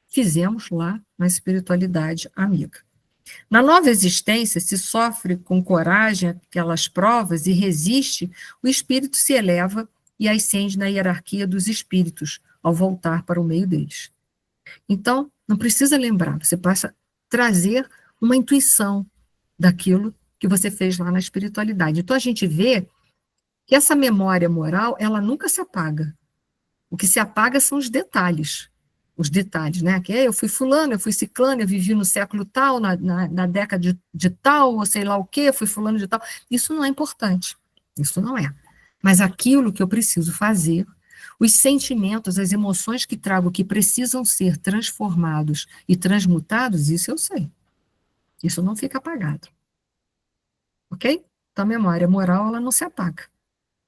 fizemos lá na espiritualidade amiga. Na nova existência, se sofre com coragem aquelas provas e resiste, o espírito se eleva e ascende na hierarquia dos espíritos, ao voltar para o meio deles. Então, não precisa lembrar, você passa a trazer uma intuição daquilo que você fez lá na espiritualidade. Então, a gente vê que essa memória moral, ela nunca se apaga. O que se apaga são os detalhes, né? Que eu fui fulano, eu fui ciclano, eu vivi no século tal, na década de tal, ou sei lá o quê, fui fulano de tal. Isso não é importante, isso não é. Mas aquilo que eu preciso fazer, os sentimentos, as emoções que trago que precisam ser transformados e transmutados, isso eu sei. Isso não fica apagado. Ok? Então, a memória moral, ela não se apaga.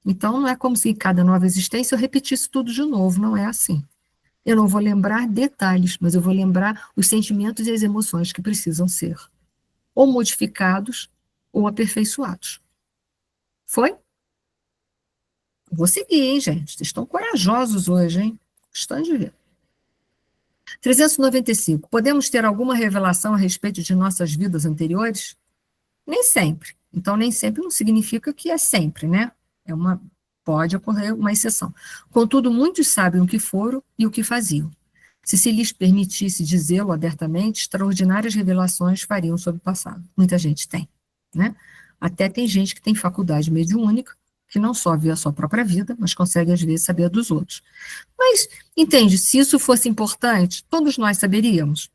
Então, não é como se em cada nova existência eu repetisse tudo de novo, não é assim. Eu não vou lembrar detalhes, mas eu vou lembrar os sentimentos e as emoções que precisam ser ou modificados ou aperfeiçoados. Foi? Vou seguir, hein, gente? Vocês estão corajosos hoje, hein? Gostando de ver. 395. Podemos ter alguma revelação a respeito de nossas vidas anteriores? Nem sempre. Então, nem sempre não significa que é sempre, né? Pode ocorrer uma exceção. Contudo, muitos sabem o que foram e o que faziam. Se lhes permitisse dizê-lo abertamente, extraordinárias revelações fariam sobre o passado. Muita gente tem, né? Até tem gente que tem faculdade mediúnica, que não só vê a sua própria vida, mas consegue, às vezes, saber a dos outros. Mas, entende, se isso fosse importante, todos nós saberíamos.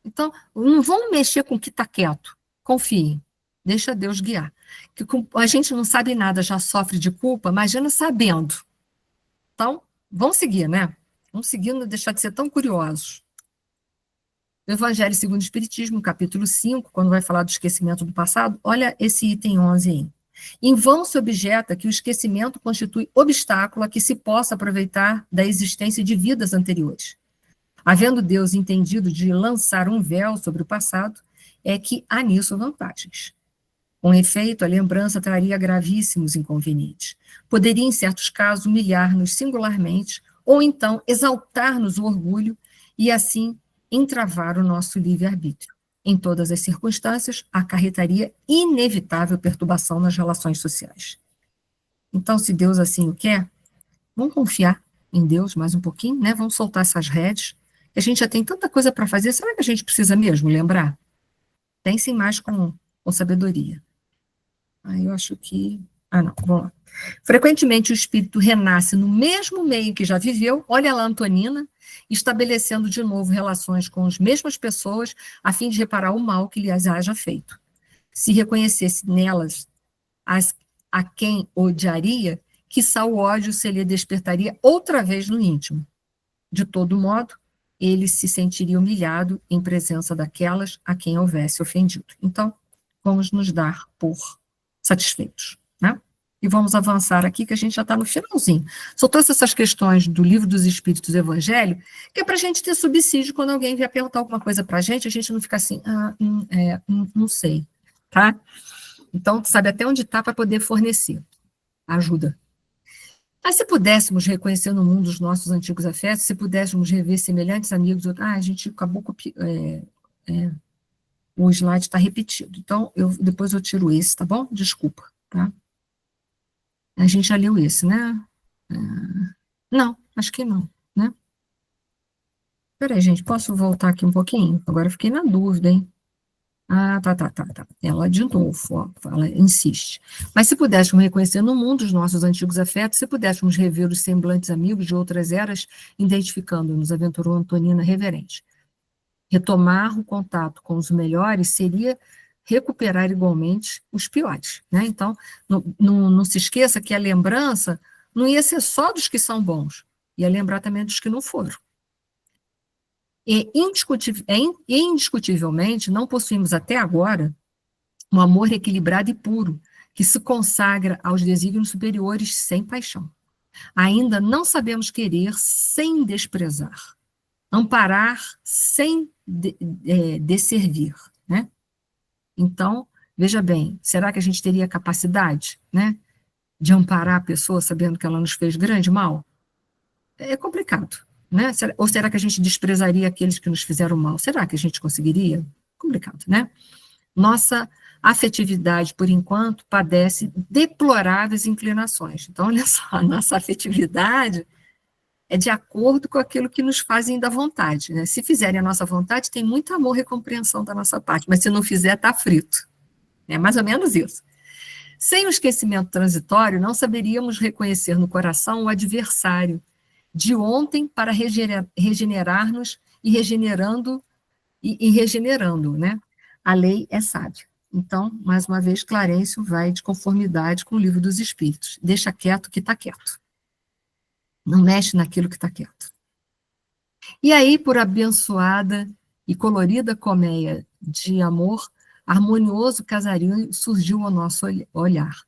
Então, não vamos mexer com o que está quieto. Confiem. Deixa Deus guiar. Que a gente não sabe nada, já sofre de culpa, imagina sabendo. Então, vamos seguir, né? Vamos seguir, não deixar de ser tão curiosos. O Evangelho segundo o Espiritismo, capítulo 5, quando vai falar do esquecimento do passado, olha esse item 11 aí. Em vão se objeta que o esquecimento constitui obstáculo a que se possa aproveitar da existência de vidas anteriores. Havendo Deus entendido de lançar um véu sobre o passado, é que há nisso vantagens. Com efeito, a lembrança traria gravíssimos inconvenientes. Poderia, em certos casos, humilhar-nos singularmente, ou então exaltar-nos o orgulho e, assim, entravar o nosso livre-arbítrio. Em todas as circunstâncias, acarretaria inevitável perturbação nas relações sociais. Então, se Deus assim o quer, vamos confiar em Deus mais um pouquinho, né? Vamos soltar essas redes, que a gente já tem tanta coisa para fazer, será que a gente precisa mesmo lembrar? Pensem mais com sabedoria. Aí eu acho que... não, vamos lá. Frequentemente o espírito renasce no mesmo meio que já viveu, olha lá a Antonina, estabelecendo de novo relações com as mesmas pessoas, a fim de reparar o mal que lhes haja feito. Se reconhecesse nelas a quem odiaria, quiçá o ódio se lhe despertaria outra vez no íntimo. De todo modo, ele se sentiria humilhado em presença daquelas a quem houvesse ofendido. Então, vamos nos dar por satisfeitos, né? E vamos avançar aqui, que a gente já está no finalzinho. Só trouxe essas questões do Livro dos Espíritos do Evangelho, que é para a gente ter subsídio quando alguém vier perguntar alguma coisa para a gente não ficar assim, não sei, tá? Então, sabe até onde está para poder fornecer ajuda. Mas se pudéssemos reconhecer no mundo os nossos antigos afetos, se pudéssemos rever semelhantes amigos, a gente acabou com o slide está repetido. Então, depois eu tiro esse, tá bom? Desculpa, tá? A gente já leu esse, né? Não, acho que não, né? Peraí, gente, posso voltar aqui um pouquinho? Agora eu fiquei na dúvida, hein? Tá. Ela, de novo, ó, ela insiste. Mas se pudéssemos reconhecer no mundo os nossos antigos afetos, se pudéssemos rever os semblantes amigos de outras eras, identificando-nos, aventurou Antonina reverente. Retomar o contato com os melhores seria recuperar igualmente os piores, né? Então, não se esqueça que a lembrança não ia ser só dos que são bons, ia lembrar também dos que não foram. E indiscutivelmente, não possuímos até agora um amor equilibrado e puro, que se consagra aos desígnios superiores sem paixão. Ainda não sabemos querer sem desprezar, amparar sem desservir, né? Então, veja bem, será que a gente teria capacidade, né, de amparar a pessoa sabendo que ela nos fez grande mal? É complicado, né? Ou será que a gente desprezaria aqueles que nos fizeram mal? Será que a gente conseguiria? Complicado, né? Nossa afetividade, por enquanto, padece deploráveis inclinações. Então, olha só, a nossa afetividade é de acordo com aquilo que nos fazem da vontade, né? Se fizerem a nossa vontade, tem muito amor e compreensão da nossa parte, mas se não fizer, está frito. É mais ou menos isso. Sem o esquecimento transitório, não saberíamos reconhecer no coração o adversário de ontem para regenerar-nos e regenerando, né? A lei é sábia. Então, mais uma vez, Clarencio vai de conformidade com o Livro dos Espíritos. Deixa quieto o que está quieto. Não mexe naquilo que está quieto. E aí, por abençoada e colorida colmeia de amor, harmonioso casarinho surgiu ao nosso olhar.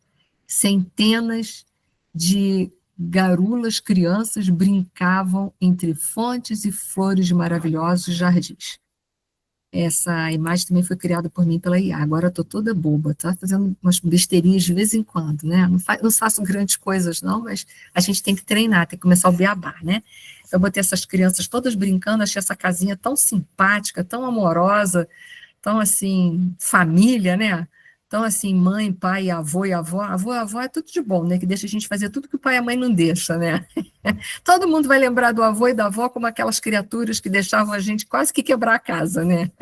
Centenas de garulas crianças brincavam entre fontes e flores de maravilhosos jardins. Essa imagem também foi criada por mim pela IA. Agora eu estou toda boba, tá fazendo umas besteirinhas de vez em quando, né? Não faço grandes coisas, não, mas a gente tem que treinar, tem que começar o beabá, né? Eu botei essas crianças todas brincando, achei essa casinha tão simpática, tão amorosa, tão assim, família, né? Então, assim, mãe, pai, avô e avó. Avô e avó é tudo de bom, né? Que deixa a gente fazer tudo que o pai e a mãe não deixam, né? Todo mundo vai lembrar do avô e da avó como aquelas criaturas que deixavam a gente quase que quebrar a casa, né?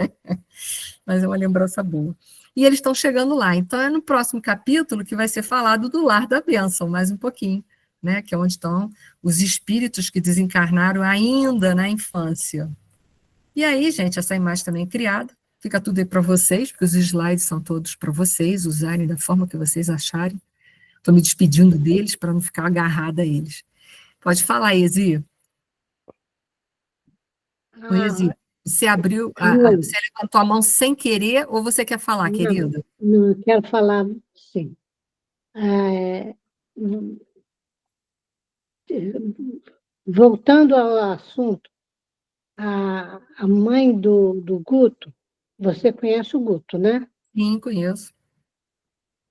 Mas é uma lembrança boa. E eles estão chegando lá. Então, é no próximo capítulo que vai ser falado do lar da bênção, mais um pouquinho, né? Que é onde estão os espíritos que desencarnaram ainda na infância. E aí, gente, essa imagem também é criada. Fica tudo aí para vocês, porque os slides são todos para vocês usarem da forma que vocês acharem. Estou me despedindo deles para não ficar agarrada a eles. Pode falar, Ezi. Oi, Ezi. Você abriu, você levantou a mão sem querer ou você quer falar, querida? Não, eu quero falar, sim. Voltando ao assunto, a mãe do Guto, você conhece o Guto, né? Sim, conheço.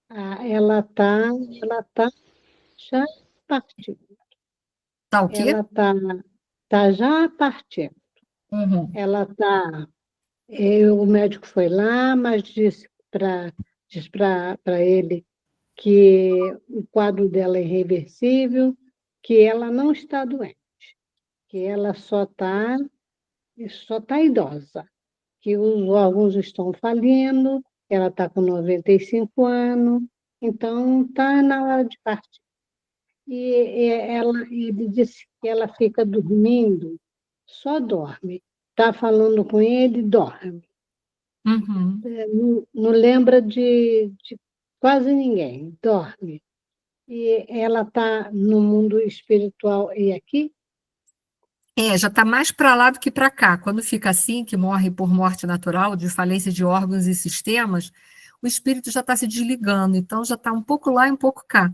Ela tá já partindo. Tá o quê? Ela tá já partindo. Uhum. Ela tá. O médico foi lá, mas disse para ele que o quadro dela é irreversível, que ela não está doente, que ela só tá idosa, que os órgãos estão falindo, ela está com 95 anos, então está na hora de partir. Ele disse que ela fica dormindo, só dorme. Está falando com ele, dorme. Uhum. Não lembra de quase ninguém, dorme. E ela está no mundo espiritual e aqui? Já está mais para lá do que para cá. Quando fica assim, que morre por morte natural, de falência de órgãos e sistemas, o espírito já está se desligando, então já está um pouco lá e um pouco cá.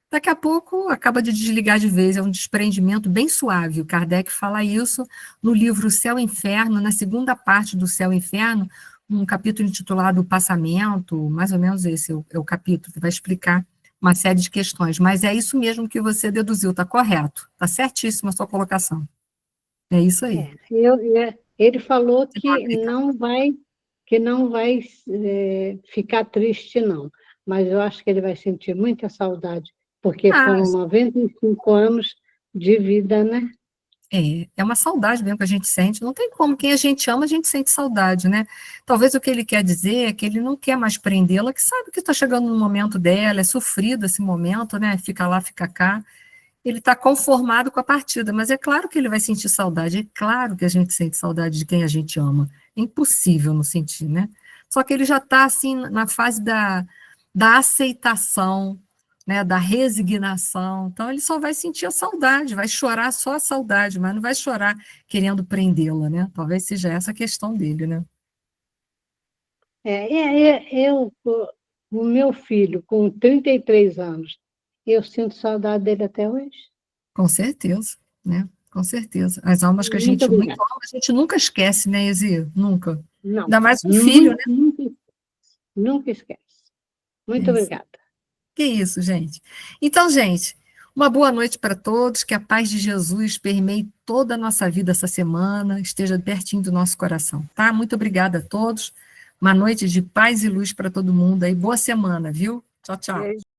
Daqui a pouco acaba de desligar de vez, é um desprendimento bem suave. O Kardec fala isso no livro Céu e Inferno, na segunda parte do Céu e Inferno, um capítulo intitulado O Passamento, mais ou menos esse é o capítulo que vai explicar uma série de questões. Mas é isso mesmo que você deduziu, está correto, está certíssima a sua colocação. É isso aí. Ele falou que não vai ficar triste, não. Mas eu acho que ele vai sentir muita saudade, porque foram 95 anos de vida, né? É uma saudade mesmo que a gente sente, não tem como, quem a gente ama, a gente sente saudade, né? Talvez o que ele quer dizer é que ele não quer mais prendê-la, que sabe que está chegando no momento dela, é sofrido esse momento, né? Fica lá, fica cá. Ele está conformado com a partida, mas é claro que ele vai sentir saudade, é claro que a gente sente saudade de quem a gente ama, é impossível não sentir, né? Só que ele já está, assim, na fase da aceitação, né, da resignação, então ele só vai sentir a saudade, vai chorar só a saudade, mas não vai chorar querendo prendê-la, né? Talvez seja essa a questão dele, né? Eu O meu filho, com 33 anos, eu sinto saudade dele até hoje. Com certeza, né? Com certeza. As almas que a Muito gente muito obrigada. ama, a gente nunca esquece, né, Ezi? Nunca. Não, Ainda mais um filho, né? nunca esquece. É Muito isso. obrigada. Que isso, gente. Então, gente, uma boa noite para todos, que a paz de Jesus permeie toda a nossa vida essa semana, esteja pertinho do nosso coração, tá? Muito obrigada a todos. Uma noite de paz e luz para todo mundo aí. Boa semana, viu? Tchau, tchau.